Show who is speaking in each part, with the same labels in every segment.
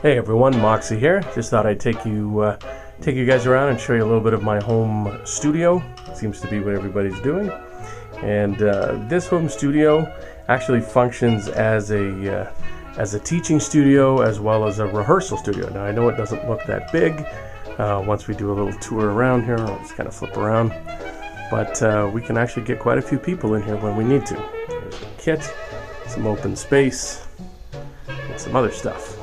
Speaker 1: Hey everyone, Moxie here. Just thought I'd take you guys around and show you a little bit of my home studio. Seems to be what everybody's doing. And this home studio actually functions as a teaching studio as well as a rehearsal studio. Now I know it doesn't look that big. Once we do a little tour around here, I'll just kind of flip around. But we can actually get quite a few people in here when we need to. There's a kit, some open space, and some other stuff.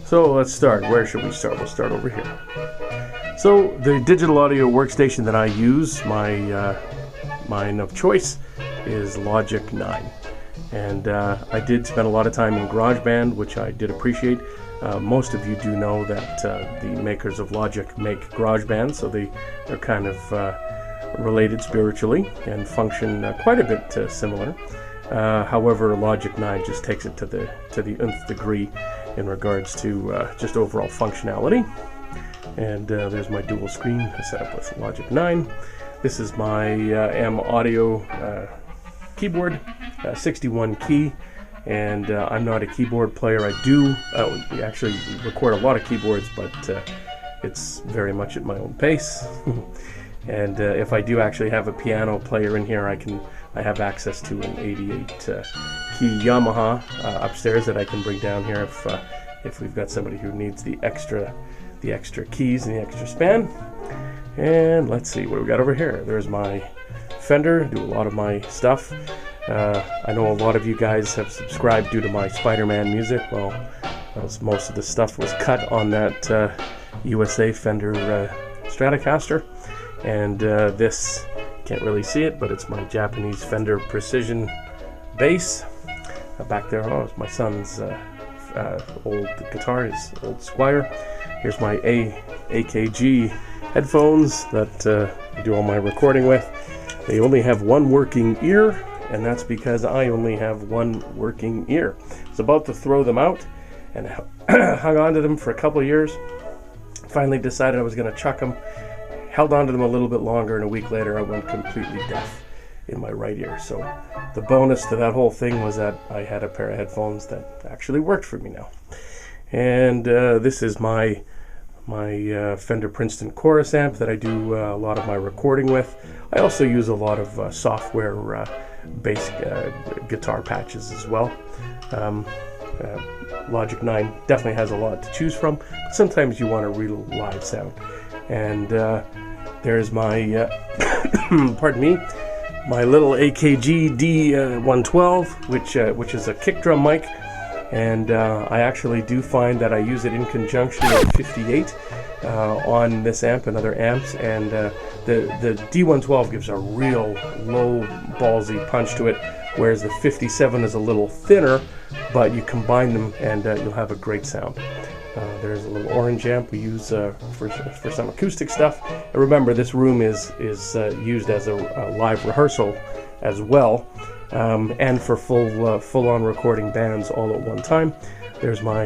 Speaker 1: So let's start. Where should we start? We'll start over here. So the digital audio workstation that I use, mine of choice, is Logic 9. And I did spend a lot of time in GarageBand, which I did appreciate. Most of you do know that the makers of Logic make GarageBand, so they're kind of related spiritually and function quite a bit similar. However, Logic 9 just takes it to the nth degree in regards to just overall functionality. And there's my dual screen set up with Logic 9. This is my M Audio keyboard, 61 key, and I'm not a keyboard player. I do actually record a lot of keyboards, but it's very much at my own pace. And if I do actually have a piano player in here, I have access to an 88 key Yamaha upstairs that I can bring down here if we've got somebody who needs the extra keys and the extra span. And let's see what we got over here. There's my Fender. Do a lot of my stuff. I know a lot of you guys have subscribed due to my Spider-Man music. Well, most of the stuff was cut on that USA Fender Stratocaster. And this, can't really see it, but it's my Japanese Fender Precision bass. Back there, it's my son's old guitar, his old Squire. Here's my AKG headphones that I do all my recording with. They only have one working ear, and that's because I only have one working ear. I was about to throw them out and hung on to them for a couple of years. Finally decided I was going to chuck them. Held on to them a little bit longer, and a week later I went completely deaf in my right ear. So the bonus to that whole thing was that I had a pair of headphones that actually worked for me now. And this is my Fender Princeton Chorus amp that I do a lot of my recording with. I also use a lot of software bass guitar patches as well. Logic 9 definitely has a lot to choose from, but sometimes you want a real live sound. And there's my, pardon me, my little AKG D112, which is a kick drum mic. And I actually do find that I use it in conjunction with 58 on this amp and other amps. And the D112 gives a real low, ballsy punch to it, whereas the 57 is a little thinner, but you combine them and you'll have a great sound. There's a little orange amp we use for some acoustic stuff. And remember, this room is used as a live rehearsal as well, and for full-on recording bands all at one time. There's my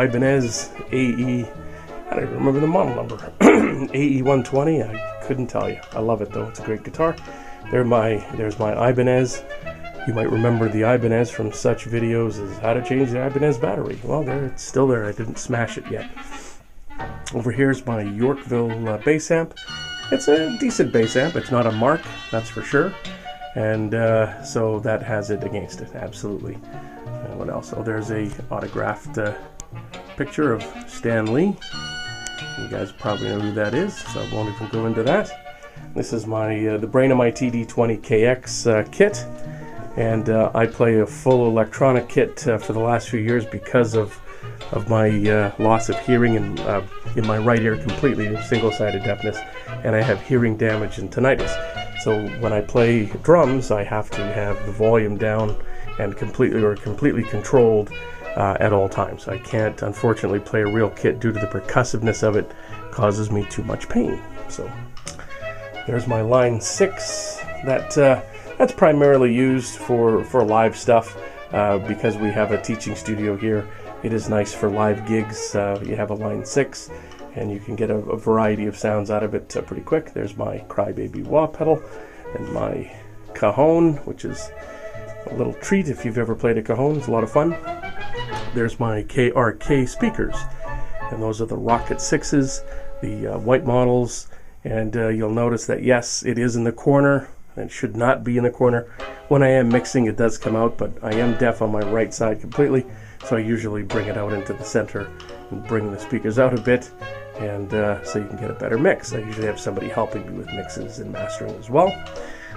Speaker 1: Ibanez AE. I don't even remember the model number. AE120. I couldn't tell you. I love it though. It's a great guitar. There's my Ibanez. You might remember the Ibanez from such videos as how to change the Ibanez battery. Well, it's still there. I didn't smash it yet. Over here's my Yorkville bass amp. It's a decent bass amp. It's not a Mark, that's for sure. And so that has it against it, absolutely. What else? Oh, there's a autographed picture of Stan Lee. You guys probably know who that is, so I won't even go into that. This is my the Brainamite TD20KX kit. And I play a full electronic kit for the last few years because of my loss of hearing and in my right ear, completely single-sided deafness, and I have hearing damage and tinnitus. So when I play drums, I have to have the volume down and completely controlled at all times. I can't, unfortunately, play a real kit due to the percussiveness of it. Causes me too much pain. So there's my Line 6 that's primarily used for live stuff because we have a teaching studio here. It is nice for live gigs. You have a Line 6 and you can get a variety of sounds out of it pretty quick. There's my Crybaby wah pedal and my cajon, which is a little treat if you've ever played a cajon. It's a lot of fun. there's my KRK speakers, and those are the Rocket 6s, the white models, and you'll notice that yes, it is in the corner. It should not be in the corner. When I am mixing, it does come out, but I am deaf on my right side completely, so I usually bring it out into the center and bring the speakers out a bit, and so you can get a better mix. I usually have somebody helping me with mixes and mastering as well.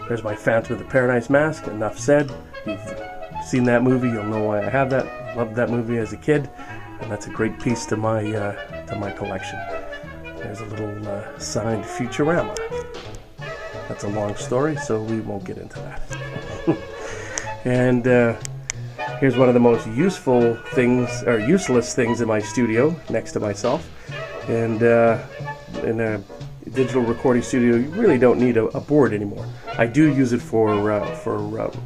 Speaker 1: There's my Phantom of the Paradise mask. Enough said. If you've seen that movie, you'll know why I have that. Loved that movie as a kid, and that's a great piece to my collection. There's a little signed Futurama. That's a long story, so we won't get into that. And here's one of the most useful things, or useless things in my studio, next to myself. And in a digital recording studio, you really don't need a board anymore. I do use it for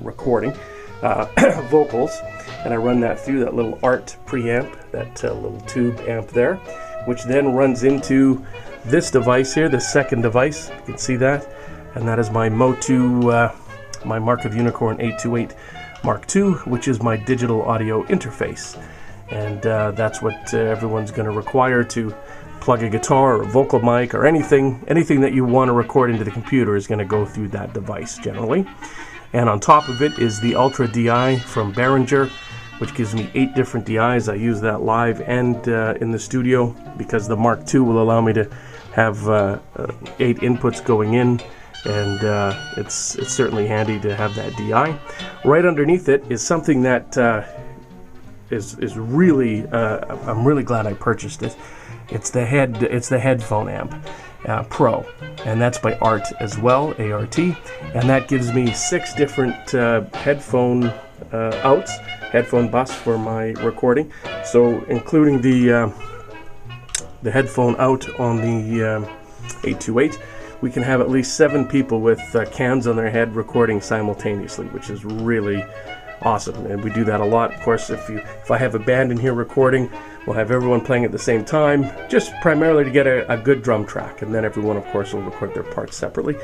Speaker 1: recording vocals, and I run that through that little ART preamp, that little tube amp there, which then runs into this device here, the second device. You can see that. And that is my Motu, my Mark of the Unicorn 828 Mark II, which is my digital audio interface. And that's what everyone's going to require to plug a guitar or a vocal mic or anything that you want to record into the computer is going to go through that device generally. And on top of it is the Ultra DI from Behringer, which gives me 8 different DIs. I use that live and in the studio because the Mark II will allow me to have 8 inputs going in. And it's certainly handy to have that DI. Right underneath it is something that is really I'm really glad I purchased it. It's the headphone amp Pro, and that's by ART as well, ART, and that gives me 6 different headphone outs, headphone bus for my recording. So including the headphone out on the 828. We can have at least 7 people with cans on their head recording simultaneously, which is really awesome. And we do that a lot. Of course, if I have a band in here recording, we'll have everyone playing at the same time, just primarily to get a good drum track. And then everyone, of course, will record their parts separately.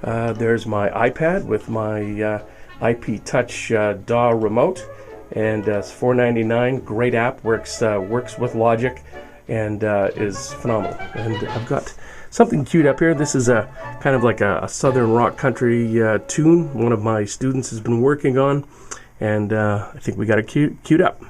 Speaker 1: There's my iPad with my IP Touch DAW remote, and it's $4.99. Great app, works with Logic, and is phenomenal. And I've got something queued up here. This is a kind of like a southern rock country tune one of my students has been working on, and I think we got it queued up.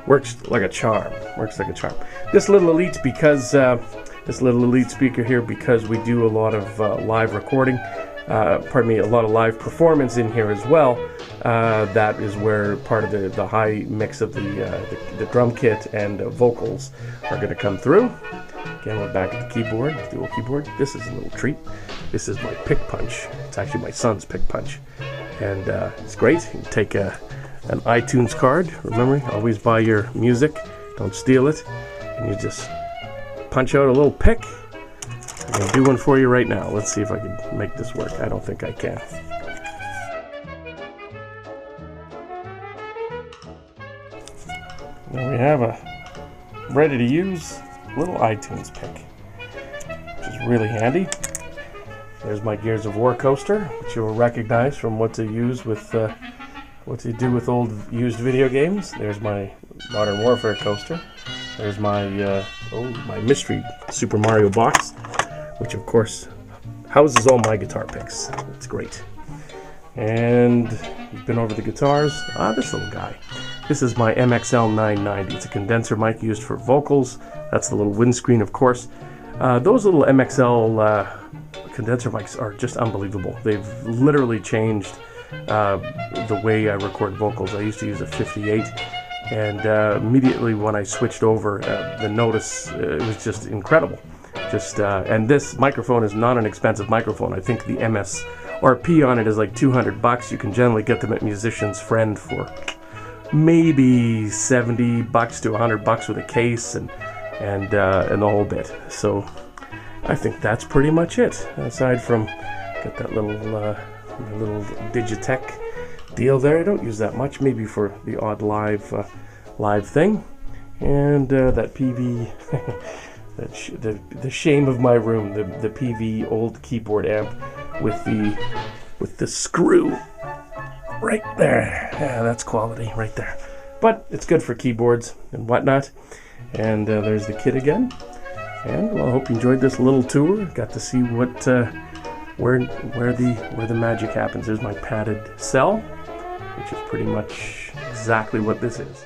Speaker 1: Works like a charm. This little Elite speaker here, because we do a lot of live recording, a lot of live performance in here as well. That is where part of the high mix of the drum kit and vocals are going to come through. Again, we're back at the keyboard, the dual keyboard. This is a little treat. This is my pick punch. It's actually my son's pick punch, and it's great. You can take an iTunes card. Remember, always buy your music, don't steal it, and you just punch out a little pick. I'm going to do one for you right now. Let's see if I can make this work. I don't think I can. There we have a ready to use little iTunes pick, which is really handy. There's my Gears of War coaster, which you will recognize from what to use with what to do with old used video games. There's my Modern Warfare coaster. There's my my mystery Super Mario box, which of course houses all my guitar picks. It's great. And we've been over the guitars. This little guy. This is my MXL 990. It's a condenser mic used for vocals. That's the little windscreen, of course. Those little MXL condenser mics are just unbelievable. They've literally changed the way I record vocals. I used to use a 58, and immediately when I switched over, the Notice, it was just incredible. And this microphone is not an expensive microphone. I think the MSRP on it is like $200. You can generally get them at Musician's Friend for maybe $70 to $100 with a case and the whole bit. So I think that's pretty much it. Aside from get that little Digitech deal there. I don't use that much. Maybe for the odd live live thing. And that PV, the shame of my room, the PV old keyboard amp with the screw right there. Yeah, that's quality right there. But it's good for keyboards and whatnot. And there's the kit again. And well, I hope you enjoyed this little tour. Got to see what where the magic happens. There's my padded cell, which is pretty much exactly what this is.